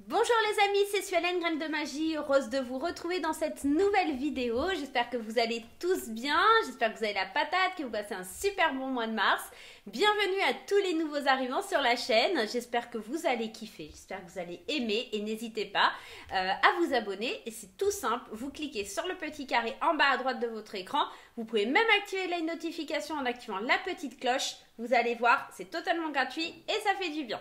Bonjour les amis, c'est Suelen, Graine de Magie, heureuse de vous retrouver dans cette nouvelle vidéo. J'espère que vous allez tous bien, j'espère que vous avez la patate, que vous passez un super bon mois de mars. Bienvenue à tous les nouveaux arrivants sur la chaîne, j'espère que vous allez kiffer, j'espère que vous allez aimer et n'hésitez pas à vous abonner. Et c'est tout simple, vous cliquez sur le petit carré en bas à droite de votre écran, vous pouvez même activer les notifications en activant la petite cloche. Vous allez voir, c'est totalement gratuit et ça fait du bien.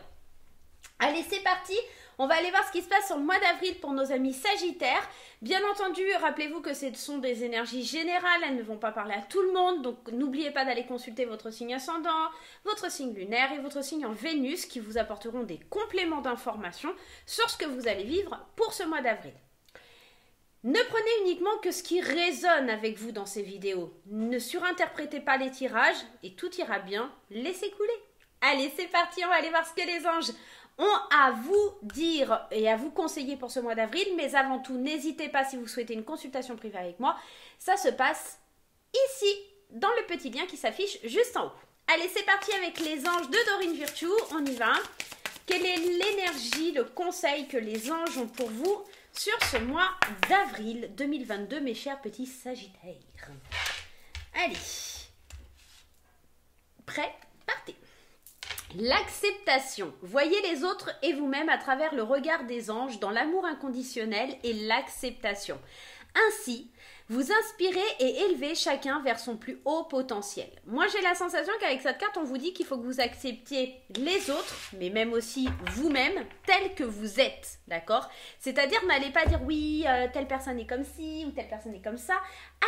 Allez, c'est parti. On va aller voir ce qui se passe sur le mois d'avril pour nos amis Sagittaires. Bien entendu, rappelez-vous que ce sont des énergies générales, elles ne vont pas parler à tout le monde, donc n'oubliez pas d'aller consulter votre signe ascendant, votre signe lunaire et votre signe en Vénus qui vous apporteront des compléments d'informations sur ce que vous allez vivre pour ce mois d'avril. Ne prenez uniquement que ce qui résonne avec vous dans ces vidéos. Ne surinterprétez pas les tirages et tout ira bien, laissez couler. Allez, c'est parti, on va aller voir ce que les anges ont à vous dire et à vous conseiller pour ce mois d'avril. Mais avant tout, n'hésitez pas si vous souhaitez une consultation privée avec moi. Ça se passe ici, dans le petit lien qui s'affiche juste en haut. Allez, c'est parti avec les anges de Dorine Virtue. On y va. Quelle est l'énergie, le conseil que les anges ont pour vous sur ce mois d'avril 2022, mes chers petits Sagittaires? Allez. Prêts? Partez. L'acceptation. Voyez les autres et vous-même à travers le regard des anges dans l'amour inconditionnel et l'acceptation. Ainsi, vous inspirez et élevez chacun vers son plus haut potentiel. Moi, j'ai la sensation qu'avec cette carte, on vous dit qu'il faut que vous acceptiez les autres, mais même aussi vous-même, tel que vous êtes, d'accord? C'est-à-dire, n'allez pas dire oui, telle personne est comme ci ou telle personne est comme ça.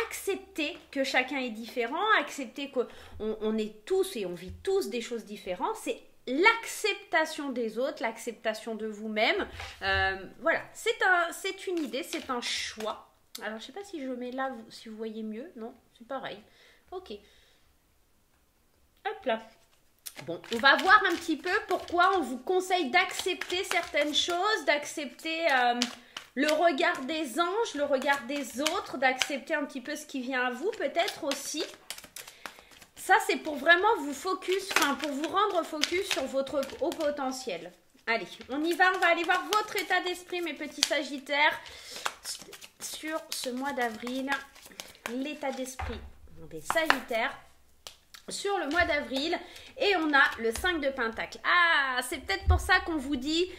Acceptez que chacun est différent, acceptez qu'on est tous et on vit tous des choses différentes. C'est l'acceptation des autres, l'acceptation de vous-même. Voilà, c'est une idée, c'est un choix. Alors, je sais pas si je mets là, si vous voyez mieux. Non, c'est pareil. Ok. Hop là. Bon, on va voir un petit peu pourquoi on vous conseille d'accepter certaines choses, d'accepter le regard des anges, le regard des autres, d'accepter un petit peu ce qui vient à vous, peut-être aussi. Ça, c'est pour vraiment vous focus, enfin, pour vous rendre focus sur votre haut potentiel. Allez, on y va, on va aller voir votre état d'esprit, mes petits Sagittaires, sur ce mois d'avril, l'état d'esprit des Sagittaires sur le mois d'avril, et on a le 5 de Pentacle. Ah, c'est peut-être pour ça qu'on vous dit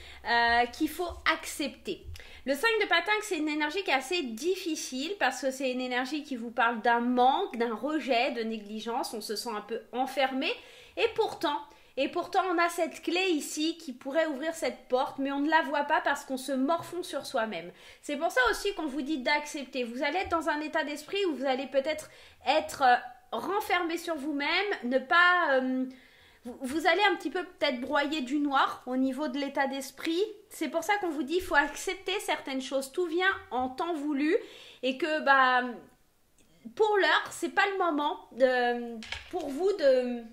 qu'il faut accepter. Le 5 de Pentacle, c'est une énergie qui est assez difficile parce que c'est une énergie qui vous parle d'un manque, d'un rejet, de négligence, on se sent un peu enfermé, et pourtant, on a cette clé ici qui pourrait ouvrir cette porte, mais on ne la voit pas parce qu'on se morfond sur soi-même. C'est pour ça aussi qu'on vous dit d'accepter. Vous allez être dans un état d'esprit où vous allez peut-être être renfermé sur vous-même, ne pas... vous allez un petit peu peut-être broyer du noir au niveau de l'état d'esprit. C'est pour ça qu'on vous dit qu'il faut accepter certaines choses. Tout vient en temps voulu et que pour l'heure, c'est pas le moment pour vous de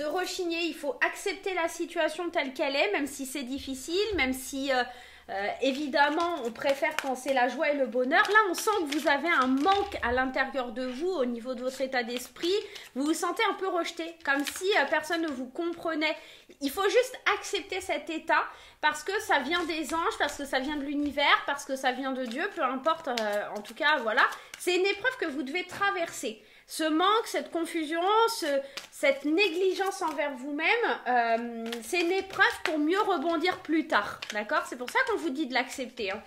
rechigner. Il faut accepter la situation telle qu'elle est, même si c'est difficile, même si évidemment on préfère quand c'est la joie et le bonheur. Là on sent que vous avez un manque à l'intérieur de vous au niveau de votre état d'esprit, vous vous sentez un peu rejeté, comme si personne ne vous comprenait. Il faut juste accepter cet état parce que ça vient des anges, parce que ça vient de l'univers, parce que ça vient de Dieu, peu importe, en tout cas voilà, c'est une épreuve que vous devez traverser. Ce manque, cette confusion, cette négligence envers vous-même, c'est une épreuve pour mieux rebondir plus tard. D'accord? C'est pour ça qu'on vous dit de l'accepter. Hein.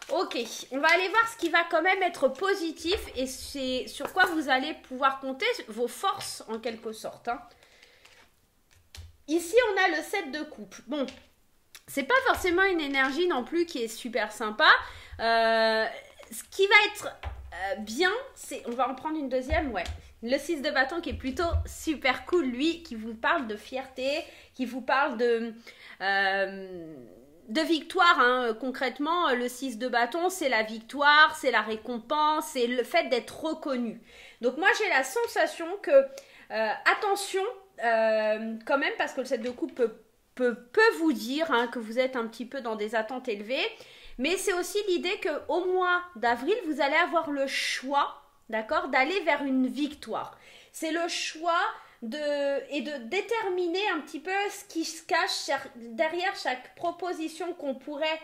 Ok, on va aller voir ce qui va quand même être positif et c'est sur quoi vous allez pouvoir compter vos forces en quelque sorte. Hein. Ici, on a le 7 de coupe. Bon, c'est pas forcément une énergie non plus qui est super sympa. Ce qui va être... bien, on va en prendre une deuxième, ouais. Le 6 de bâton qui est plutôt super cool, lui, qui vous parle de fierté, qui vous parle de victoire, hein. Concrètement, le 6 de bâton, c'est la victoire, c'est la récompense, c'est le fait d'être reconnu. Donc moi, j'ai la sensation que, attention, quand même, parce que le 7 de coupe peut vous dire hein, que vous êtes un petit peu dans des attentes élevées. Mais c'est aussi l'idée qu'au mois d'avril, vous allez avoir le choix, d'accord, d'aller vers une victoire. C'est le choix et de déterminer un petit peu ce qui se cache derrière chaque proposition qu'on pourrait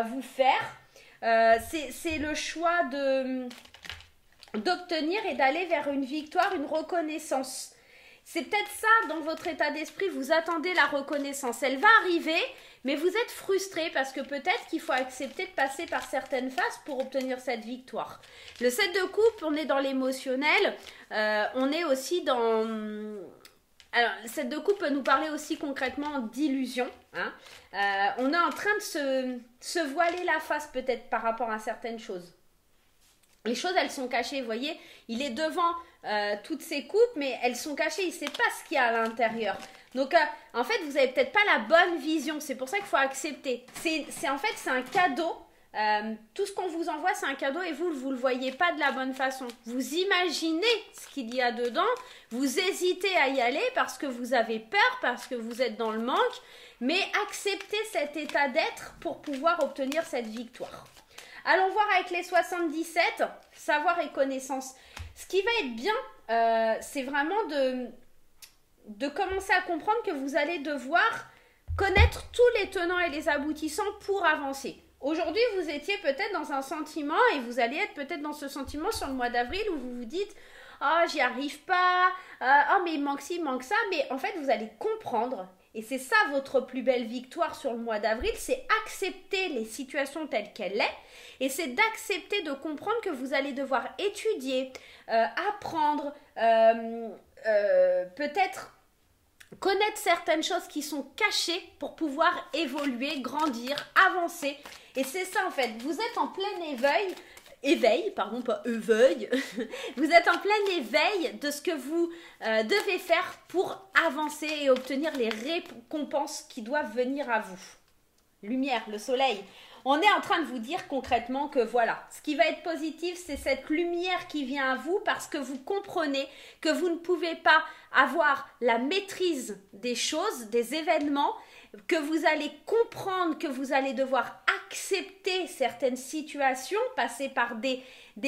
vous faire. C'est le choix d'obtenir et d'aller vers une victoire, une reconnaissance. C'est peut-être ça dans votre état d'esprit, vous attendez la reconnaissance. Elle va arriver, mais vous êtes frustré parce que peut-être qu'il faut accepter de passer par certaines phases pour obtenir cette victoire. Le 7 de coupe, on est dans l'émotionnel, on est aussi dans... Alors, le 7 de coupe peut nous parler aussi concrètement d'illusion. Hein. On est en train de se voiler la face peut-être par rapport à certaines choses. Les choses, elles sont cachées, vous voyez. Il est devant toutes ces coupes, mais elles sont cachées. Il ne sait pas ce qu'il y a à l'intérieur. Donc, en fait, vous n'avez peut-être pas la bonne vision. C'est pour ça qu'il faut accepter. En fait, c'est un cadeau. Tout ce qu'on vous envoie, c'est un cadeau et vous ne le voyez pas de la bonne façon. Vous imaginez ce qu'il y a dedans. Vous hésitez à y aller parce que vous avez peur, parce que vous êtes dans le manque. Mais acceptez cet état d'être pour pouvoir obtenir cette victoire. Allons voir avec les 77, savoir et connaissance. Ce qui va être bien, c'est vraiment de commencer à comprendre que vous allez devoir connaître tous les tenants et les aboutissants pour avancer. Aujourd'hui, vous étiez peut-être dans un sentiment et vous allez être peut-être dans ce sentiment sur le mois d'avril où vous vous dites « Oh, j'y arrive pas, oh, mais il manque ci, il manque ça ». Mais en fait, vous allez comprendre. Et c'est ça votre plus belle victoire sur le mois d'avril, c'est accepter les situations telles qu'elles sont. Et c'est d'accepter de comprendre que vous allez devoir étudier, apprendre, peut-être connaître certaines choses qui sont cachées pour pouvoir évoluer, grandir, avancer. Et c'est ça en fait, vous êtes en plein éveil, vous êtes en plein éveil de ce que vous devez faire pour avancer et obtenir les récompenses qui doivent venir à vous. Lumière, le soleil. On est en train de vous dire concrètement que voilà, ce qui va être positif, c'est cette lumière qui vient à vous parce que vous comprenez que vous ne pouvez pas avoir la maîtrise des choses, des événements, que vous allez comprendre que vous allez devoir accepter certaines situations, passer par des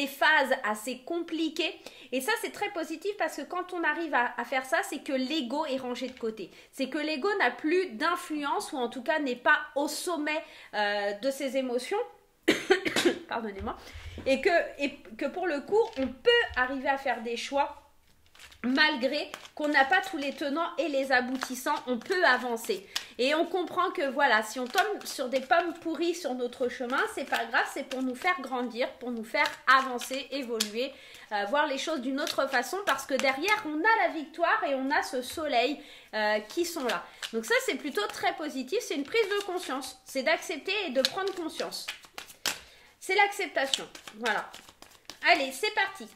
phases assez compliquées. Et ça, c'est très positif parce que quand on arrive à faire ça, c'est que l'ego est rangé de côté. C'est que l'ego n'a plus d'influence ou en tout cas n'est pas au sommet de ses émotions. Pardonnez-moi. Et que pour le coup, on peut arriver à faire des choix malgré qu'on n'a pas tous les tenants et les aboutissants, on peut avancer. Et on comprend que voilà, si on tombe sur des pommes pourries sur notre chemin, c'est pas grave, c'est pour nous faire grandir, pour nous faire avancer, évoluer, voir les choses d'une autre façon, parce que derrière, on a la victoire et on a ce soleil qui sont là. Donc ça, c'est plutôt très positif, c'est une prise de conscience, c'est d'accepter et de prendre conscience. C'est l'acceptation, voilà. Allez, c'est parti.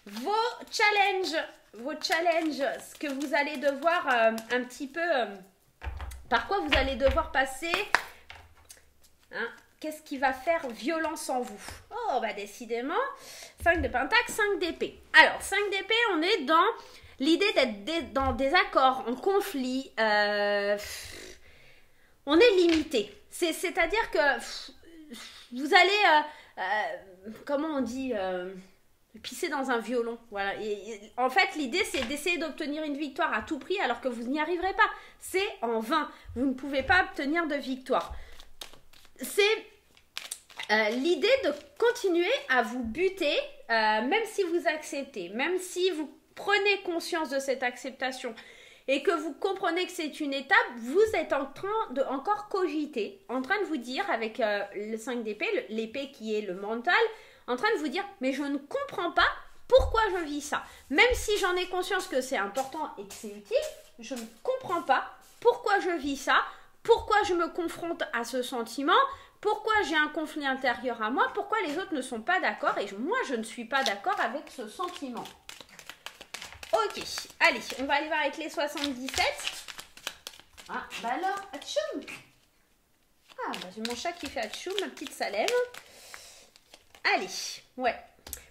Vos challenges, ce que vous allez devoir un petit peu, par quoi vous allez devoir passer, hein, qu'est-ce qui va faire violence en vous? Oh, bah décidément, 5 de pentacle, 5 d'épée. Alors, 5 d'épée, on est dans l'idée d'être dans des accords, en conflit, on est limité. C'est-à-dire que vous allez, comment on dit pisser dans un violon, voilà. En fait, l'idée, c'est d'essayer d'obtenir une victoire à tout prix alors que vous n'y arriverez pas. C'est en vain. Vous ne pouvez pas obtenir de victoire. C'est l'idée de continuer à vous buter, même si vous acceptez, même si vous prenez conscience de cette acceptation et que vous comprenez que c'est une étape, vous êtes en train de encore cogiter, en train de vous dire avec le 5 d'épée, l'épée qui est le mental, en train de vous dire, mais je ne comprends pas pourquoi je vis ça. Même si j'en ai conscience que c'est important et que c'est utile, je ne comprends pas pourquoi je vis ça, pourquoi je me confronte à ce sentiment, pourquoi j'ai un conflit intérieur à moi, pourquoi les autres ne sont pas d'accord et moi je ne suis pas d'accord avec ce sentiment. Ok, allez, on va aller voir avec les 77. Ah, bah alors, atchoum. Ah, bah j'ai mon chat qui fait atchoum, ma petite Salem. Allez, ouais.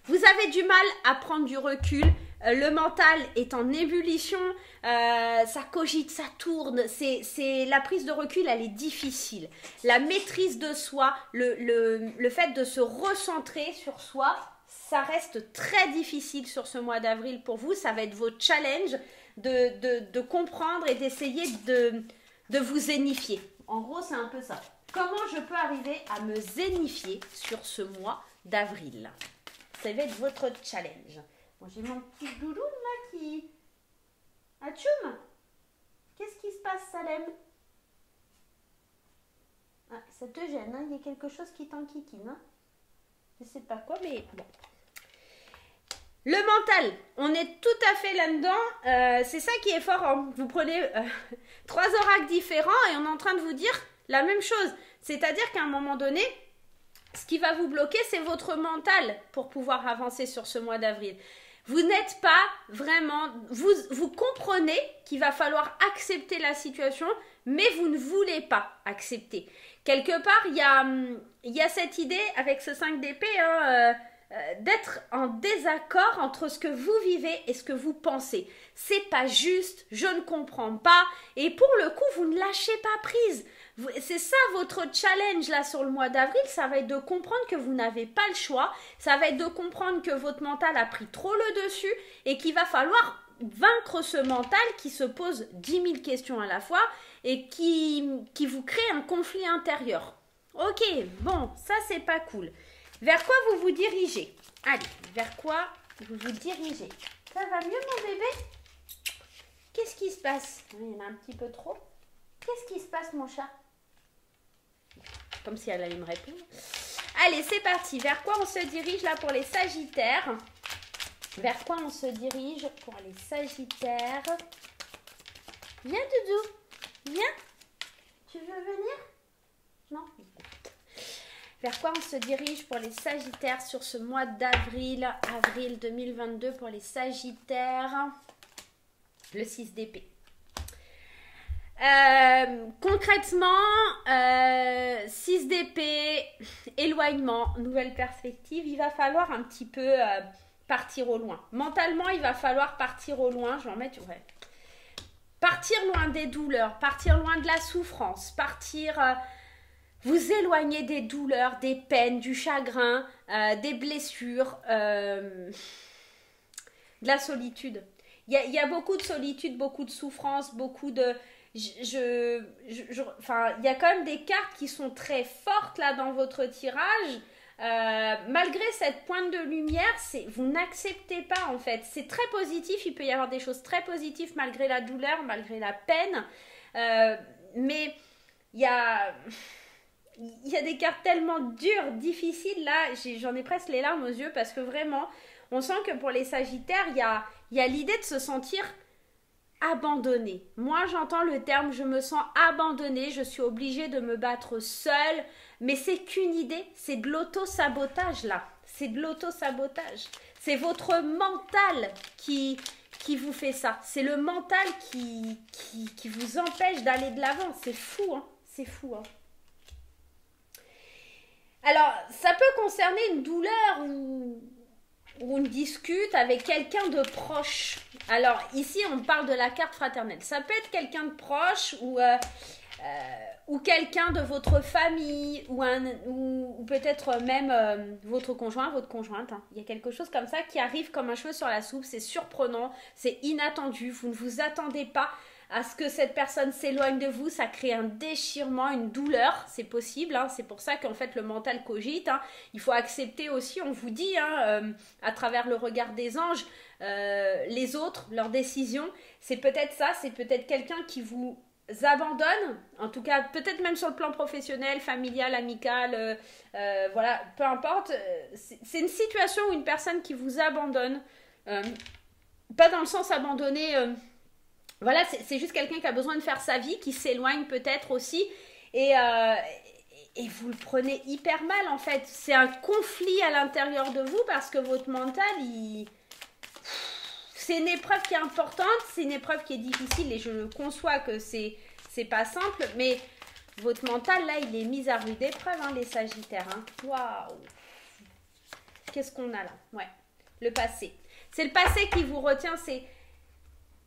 Vous avez du mal à prendre du recul. Le mental est en ébullition. Ça cogite, ça tourne. La prise de recul, elle est difficile. La maîtrise de soi, le fait de se recentrer sur soi, ça reste très difficile sur ce mois d'avril pour vous. Ça va être votre challenge de comprendre et d'essayer de vous zénifier. En gros, c'est un peu ça. Comment je peux arriver à me zénifier sur ce mois d'avril? Ça va être votre challenge. Bon, j'ai mon petit doudou là qui... Atchoum! Qu'est-ce qui se passe, Salem? Ah, ça te gêne, hein? Il y a quelque chose qui t'enquiquine. Hein? Je sais pas quoi, mais bon. Le mental, on est tout à fait là-dedans. C'est ça qui est fort. Hein. Vous prenez 3 oracles différents et on est en train de vous dire la même chose. C'est-à-dire qu'à un moment donné, ce qui va vous bloquer, c'est votre mental pour pouvoir avancer sur ce mois d'avril. Vous n'êtes pas vraiment... Vous comprenez qu'il va falloir accepter la situation, mais vous ne voulez pas accepter. Quelque part, il y a cette idée avec ce 5 d'épée, hein, d'être en désaccord entre ce que vous vivez et ce que vous pensez. C'est pas juste, je ne comprends pas. Et pour le coup, vous ne lâchez pas prise. C'est ça votre challenge là sur le mois d'avril, ça va être de comprendre que vous n'avez pas le choix, ça va être de comprendre que votre mental a pris trop le dessus et qu'il va falloir vaincre ce mental qui se pose 10 000 questions à la fois et qui vous crée un conflit intérieur. Ok, bon, ça c'est pas cool. Vers quoi vous vous dirigez? Allez, vers quoi vous vous dirigez? Ça va mieux mon bébé? Qu'est-ce qui se passe? Il y en a un petit peu trop. Qu'est-ce qui se passe mon chat? Comme si elle allait me répondre. Allez, c'est parti. Vers quoi on se dirige là pour les Sagittaires? Vers quoi on se dirige pour les Sagittaires? Viens Doudou. Viens. Tu veux venir? Non? Vers quoi on se dirige pour les Sagittaires sur ce mois d'avril, avril 2022 pour les Sagittaires? Le 6 d'épée. Concrètement, 6 d'épée, éloignement, nouvelle perspective, il va falloir un petit peu partir au loin. Mentalement, il va falloir partir au loin. Je vais en mettre, ouais. Partir loin des douleurs, partir loin de la souffrance, partir... vous éloigner des douleurs, des peines, du chagrin, des blessures, de la solitude. Il y a beaucoup de solitude, beaucoup de souffrance, beaucoup de... Enfin, il y a quand même des cartes qui sont très fortes là dans votre tirage. Malgré cette pointe de lumière, vous n'acceptez pas en fait. C'est très positif, il peut y avoir des choses très positives malgré la douleur, malgré la peine. Mais il y a des cartes tellement dures, difficiles là, j'en ai presque les larmes aux yeux parce que vraiment, on sent que pour les Sagittaires, il y a l'idée de se sentir abandonné. Moi, j'entends le terme, je me sens abandonnée, je suis obligée de me battre seule, mais c'est qu'une idée, c'est de l'auto-sabotage là, c'est de l'auto-sabotage. C'est votre mental qui vous fait ça, c'est le mental qui vous empêche d'aller de l'avant, c'est fou, hein, c'est fou, hein. Alors, ça peut concerner une douleur ou une dispute avec quelqu'un de proche. Alors, ici, on parle de la carte fraternelle. Ça peut être quelqu'un de proche ou quelqu'un de votre famille ou peut-être même votre conjoint, votre conjointe. Hein. Il y a quelque chose comme ça qui arrive comme un cheveu sur la soupe. C'est surprenant, c'est inattendu. Vous ne vous attendez pas à ce que cette personne s'éloigne de vous, ça crée un déchirement, une douleur, c'est possible, hein, c'est pour ça qu'en fait le mental cogite, hein. Il faut accepter aussi, on vous dit, hein, à travers le regard des anges, les autres, leurs décisions, c'est peut-être ça, c'est peut-être quelqu'un qui vous abandonne, en tout cas peut-être même sur le plan professionnel, familial, amical, voilà, peu importe, c'est une situation où une personne qui vous abandonne, pas dans le sens abandonné... Voilà, c'est juste quelqu'un qui a besoin de faire sa vie, qui s'éloigne peut-être aussi. Et vous le prenez hyper mal, en fait. C'est un conflit à l'intérieur de vous parce que votre mental, c'est une épreuve qui est importante, c'est une épreuve qui est difficile et je conçois que c'est pas simple. Mais votre mental, là, il est mis à rude épreuve, hein, les Sagittaires. Hein. Waouh! Qu'est-ce qu'on a là? Ouais, le passé. C'est le passé qui vous retient, c'est...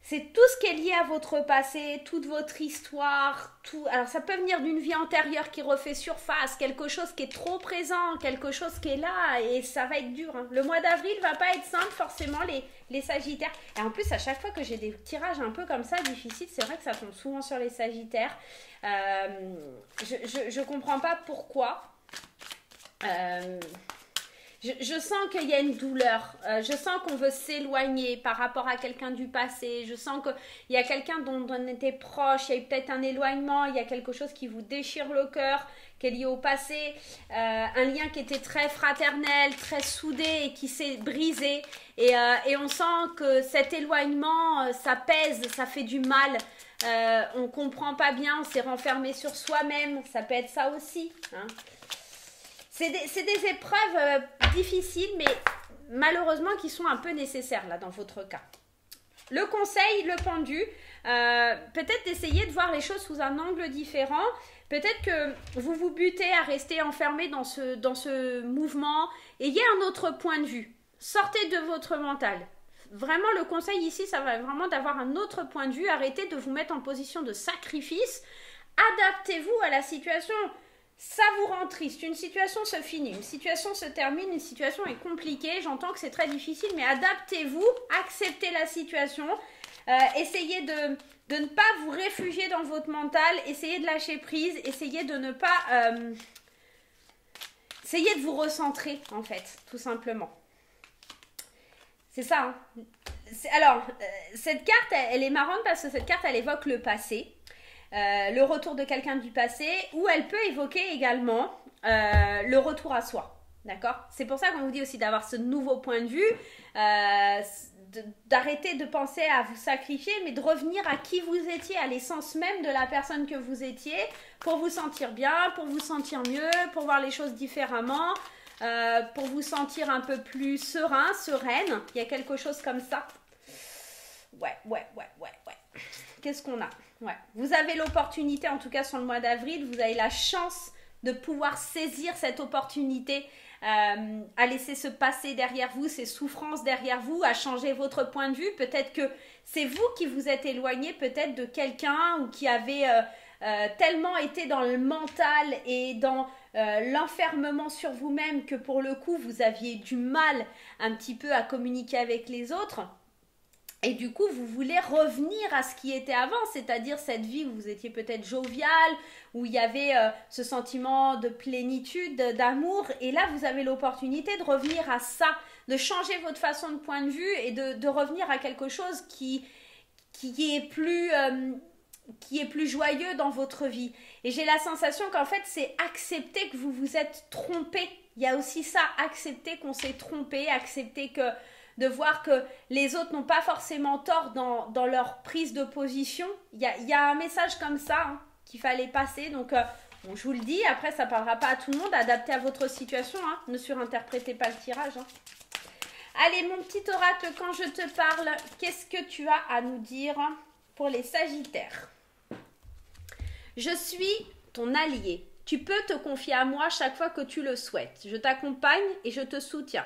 c'est tout ce qui est lié à votre passé, toute votre histoire, tout. Alors ça peut venir d'une vie antérieure qui refait surface, quelque chose qui est trop présent, quelque chose qui est là, et ça va être dur. Hein. Le mois d'avril va pas être simple forcément, les Sagittaires. Et en plus, à chaque fois que j'ai des tirages un peu comme ça, difficiles, c'est vrai que ça tombe souvent sur les Sagittaires. Je comprends pas pourquoi. Je sens qu'il y a une douleur, je sens qu'on veut s'éloigner par rapport à quelqu'un du passé, je sens qu'il y a quelqu'un dont on était proche, il y a eu peut-être un éloignement, il y a quelque chose qui vous déchire le cœur, qui est lié au passé, un lien qui était très fraternel, très soudé et qui s'est brisé. Et on sent que cet éloignement, ça pèse, ça fait du mal, on comprend pas bien, on s'est renfermé sur soi-même, ça peut être ça aussi, hein. C'est des épreuves difficiles, mais malheureusement qui sont un peu nécessaires là dans votre cas. Le conseil, le pendu, peut-être d'essayer de voir les choses sous un angle différent. Peut-être que vous vous butez à rester enfermé dans ce mouvement. Ayez un autre point de vue. Sortez de votre mental. Vraiment, le conseil ici, ça va vraiment d'avoir un autre point de vue. Arrêtez de vous mettre en position de sacrifice. Adaptez-vous à la situation. Ça vous rend triste, une situation se finit, une situation se termine, une situation est compliquée, j'entends que c'est très difficile, mais adaptez-vous, acceptez la situation, essayez de ne pas vous réfugier dans votre mental, essayez de lâcher prise, essayez de ne pas... essayez de vous recentrer, en fait, tout simplement. C'est ça, hein. Alors, cette carte, elle est marrante parce que cette carte, elle évoque le passé. Le retour de quelqu'un du passé, ou elle peut évoquer également le retour à soi, d'accord? C'est pour ça qu'on vous dit aussi d'avoir ce nouveau point de vue, d'arrêter de penser à vous sacrifier, mais de revenir à qui vous étiez, à l'essence même de la personne que vous étiez, pour vous sentir bien, pour vous sentir mieux, pour voir les choses différemment, pour vous sentir un peu plus serein, sereine. Il y a quelque chose comme ça. Ouais. Qu'est-ce qu'on a? Ouais. Vous avez l'opportunité, en tout cas sur le mois d'avril, vous avez la chance de pouvoir saisir cette opportunité, à laisser se passer derrière vous, ces souffrances derrière vous, à changer votre point de vue. Peut-être que c'est vous qui vous êtes éloigné peut-être de quelqu'un ou qui avait tellement été dans le mental et dans l'enfermement sur vous-même que pour le coup, vous aviez du mal un petit peu à communiquer avec les autres. Et du coup, vous voulez revenir à ce qui était avant, c'est-à-dire cette vie où vous étiez peut-être jovial, où il y avait ce sentiment de plénitude, d'amour. Et là, vous avez l'opportunité de revenir à ça, de changer votre façon de point de vue et de revenir à quelque chose qui est plus joyeux dans votre vie. Et j'ai la sensation qu'en fait, c'est accepter que vous vous êtes trompé. Il y a aussi ça, accepter qu'on s'est trompé, accepter de voir que les autres n'ont pas forcément tort dans leur prise de position. Il y a un message comme ça, hein, qu'il fallait passer. Donc, bon, je vous le dis, après, ça ne parlera pas à tout le monde. Adaptez à votre situation. Hein, ne surinterprétez pas le tirage. Hein. Allez, mon petit oracle, quand je te parle, qu'est-ce que tu as à nous dire pour les Sagittaires? Je suis ton allié. Tu peux te confier à moi chaque fois que tu le souhaites. Je t'accompagne et je te soutiens.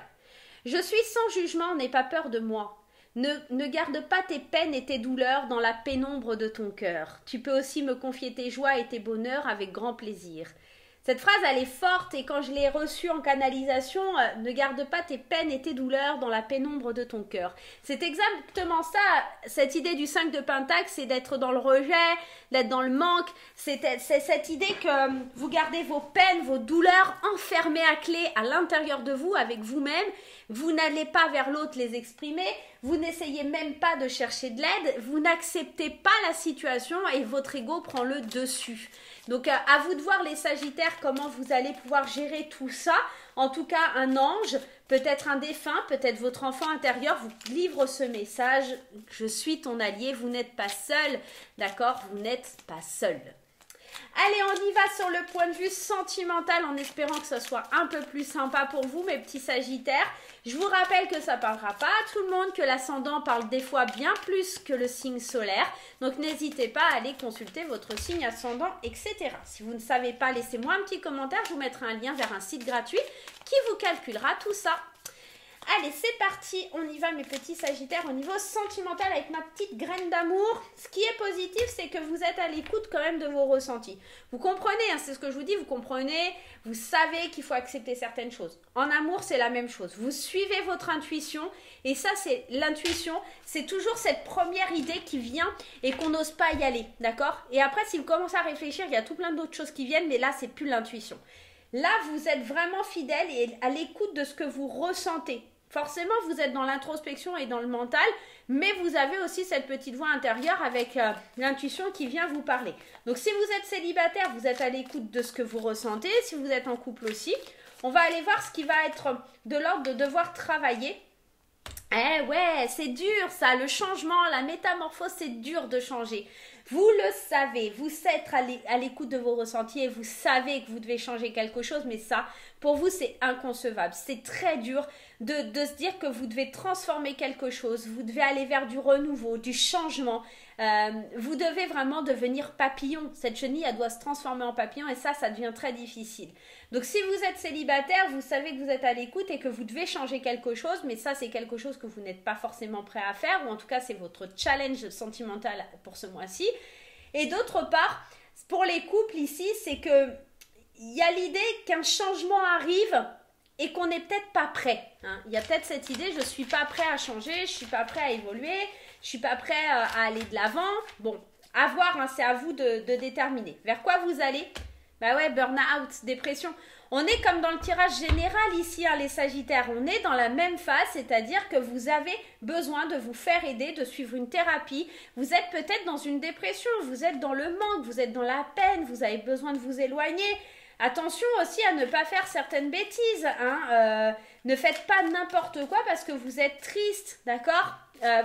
Je suis sans jugement, n'aie pas peur de moi. Ne garde pas tes peines et tes douleurs dans la pénombre de ton cœur. Tu peux aussi me confier tes joies et tes bonheurs avec grand plaisir. Cette phrase, elle est forte et quand je l'ai reçue en canalisation, ne garde pas tes peines et tes douleurs dans la pénombre de ton cœur. C'est exactement ça, cette idée du 5 de Pentacle, c'est d'être dans le rejet, d'être dans le manque. C'est cette idée que vous gardez vos peines, vos douleurs enfermées à clé à l'intérieur de vous, avec vous-même. Vous n'allez pas vers l'autre les exprimer, vous n'essayez même pas de chercher de l'aide, vous n'acceptez pas la situation et votre ego prend le dessus. Donc à vous de voir les Sagittaires comment vous allez pouvoir gérer tout ça. En tout cas, un ange, peut-être un défunt, peut-être votre enfant intérieur vous livre ce message. Je suis ton allié, vous n'êtes pas seul, d'accord? Vous n'êtes pas seul. Allez, on y va sur le point de vue sentimental en espérant que ce soit un peu plus sympa pour vous, mes petits Sagittaires. Je vous rappelle que ça ne parlera pas à tout le monde, que l'ascendant parle des fois bien plus que le signe solaire. Donc, n'hésitez pas à aller consulter votre signe ascendant, etc. Si vous ne savez pas, laissez-moi un petit commentaire. Je vous mettrai un lien vers un site gratuit qui vous calculera tout ça. Allez, c'est parti, on y va mes petits sagittaires au niveau sentimental avec ma petite graine d'amour. Ce qui est positif, c'est que vous êtes à l'écoute quand même de vos ressentis. Vous comprenez, hein, c'est ce que je vous dis, vous comprenez, vous savez qu'il faut accepter certaines choses. En amour, c'est la même chose. Vous suivez votre intuition et ça, c'est l'intuition, c'est toujours cette première idée qui vient et qu'on n'ose pas y aller, d'accord? Et après, si vous commencez à réfléchir, il y a tout plein d'autres choses qui viennent, mais là, c'est plus l'intuition. Là, vous êtes vraiment fidèle et à l'écoute de ce que vous ressentez. Forcément, vous êtes dans l'introspection et dans le mental, mais vous avez aussi cette petite voix intérieure avec l'intuition qui vient vous parler. Donc, si vous êtes célibataire, vous êtes à l'écoute de ce que vous ressentez. Si vous êtes en couple aussi, on va aller voir ce qui va être de l'ordre de devoir travailler. Eh ouais, c'est dur ça, le changement, la métamorphose, c'est dur de changer. Vous le savez, vous êtes à l'écoute de vos ressentis et vous savez que vous devez changer quelque chose, mais ça, pour vous, c'est inconcevable. C'est très dur de se dire que vous devez transformer quelque chose, vous devez aller vers du renouveau, du changement. Vous devez vraiment devenir papillon. Cette chenille, elle doit se transformer en papillon et ça devient très difficile. Donc, si vous êtes célibataire, vous savez que vous êtes à l'écoute et que vous devez changer quelque chose, mais ça, c'est quelque chose que vous n'êtes pas forcément prêt à faire, ou en tout cas, c'est votre challenge sentimental pour ce mois-ci. Et d'autre part, pour les couples ici, c'est que il y a l'idée qu'un changement arrive et qu'on n'est peut-être pas prêt. Hein. Il y a peut-être cette idée, je ne suis pas prêt à changer, je ne suis pas prêt à évoluer, je ne suis pas prêt à aller de l'avant. Bon, à voir, hein, c'est à vous de déterminer. Vers quoi vous allez? Bah ouais, burn-out, dépression. On est comme dans le tirage général ici, hein, les Sagittaires. On est dans la même phase, c'est-à-dire que vous avez besoin de vous faire aider, de suivre une thérapie. Vous êtes peut-être dans une dépression, vous êtes dans le manque, vous êtes dans la peine, vous avez besoin de vous éloigner. Attention aussi à ne pas faire certaines bêtises. Hein. Ne faites pas n'importe quoi parce que vous êtes triste, d'accord?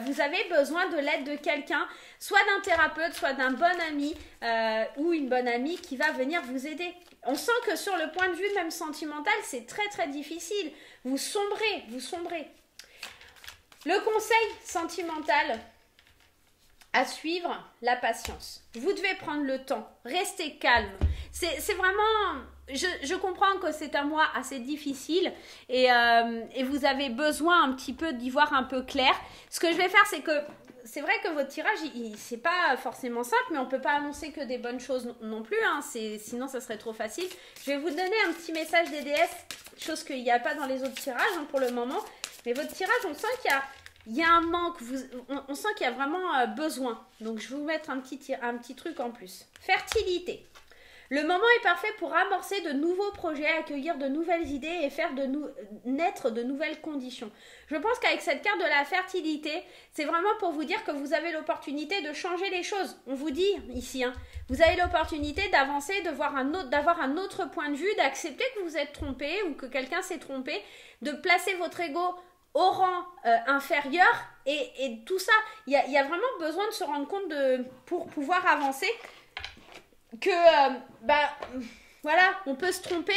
Vous avez besoin de l'aide de quelqu'un, soit d'un thérapeute, soit d'un bon ami ou une bonne amie qui va venir vous aider. On sent que sur le point de vue même sentimental, c'est très très difficile. Vous sombrez, vous sombrez. Le conseil sentimental à suivre, la patience. Vous devez prendre le temps, restez calme. C'est vraiment... Je comprends que c'est un mois assez difficile et vous avez besoin un petit peu d'y voir un peu clair. Ce que je vais faire, c'est que c'est vrai que votre tirage, c'est pas forcément simple, mais on ne peut pas annoncer que des bonnes choses non plus. Hein, sinon, ça serait trop facile. Je vais vous donner un petit message des déesses, chose qu'il n'y a pas dans les autres tirages hein, pour le moment. Mais votre tirage, on sent qu'il y a un manque, on sent qu'il y a vraiment besoin. Donc, je vais vous mettre un petit truc en plus. Fertilité. Le moment est parfait pour amorcer de nouveaux projets, accueillir de nouvelles idées et faire naître de nouvelles conditions. Je pense qu'avec cette carte de la fertilité, c'est vraiment pour vous dire que vous avez l'opportunité de changer les choses. On vous dit ici, hein, vous avez l'opportunité d'avancer, d'avoir un autre point de vue, d'accepter que vous êtes trompé ou que quelqu'un s'est trompé, de placer votre ego au rang inférieur et tout ça. Il y a vraiment besoin de se rendre compte pour pouvoir avancer que voilà, on peut se tromper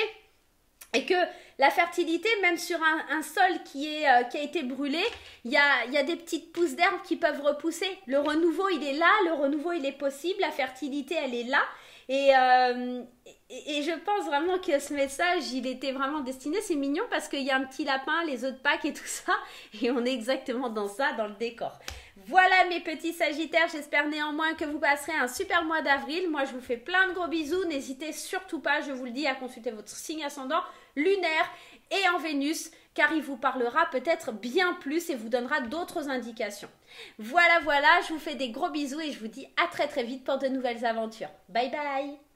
et que la fertilité, même sur un sol qui a été brûlé, il y a des petites pousses d'herbe qui peuvent repousser. Le renouveau, il est là, le renouveau, il est possible, la fertilité, elle est là. Et je pense vraiment que ce message, il était vraiment destiné, c'est mignon parce qu'il y a un petit lapin, les œufs de Pâques et tout ça, et on est exactement dans ça, dans le décor. Voilà mes petits Sagittaires, j'espère néanmoins que vous passerez un super mois d'avril. Moi, je vous fais plein de gros bisous. N'hésitez surtout pas, je vous le dis, à consulter votre signe ascendant lunaire et en Vénus, car il vous parlera peut-être bien plus et vous donnera d'autres indications. Voilà, je vous fais des gros bisous et je vous dis à très très vite pour de nouvelles aventures. Bye bye!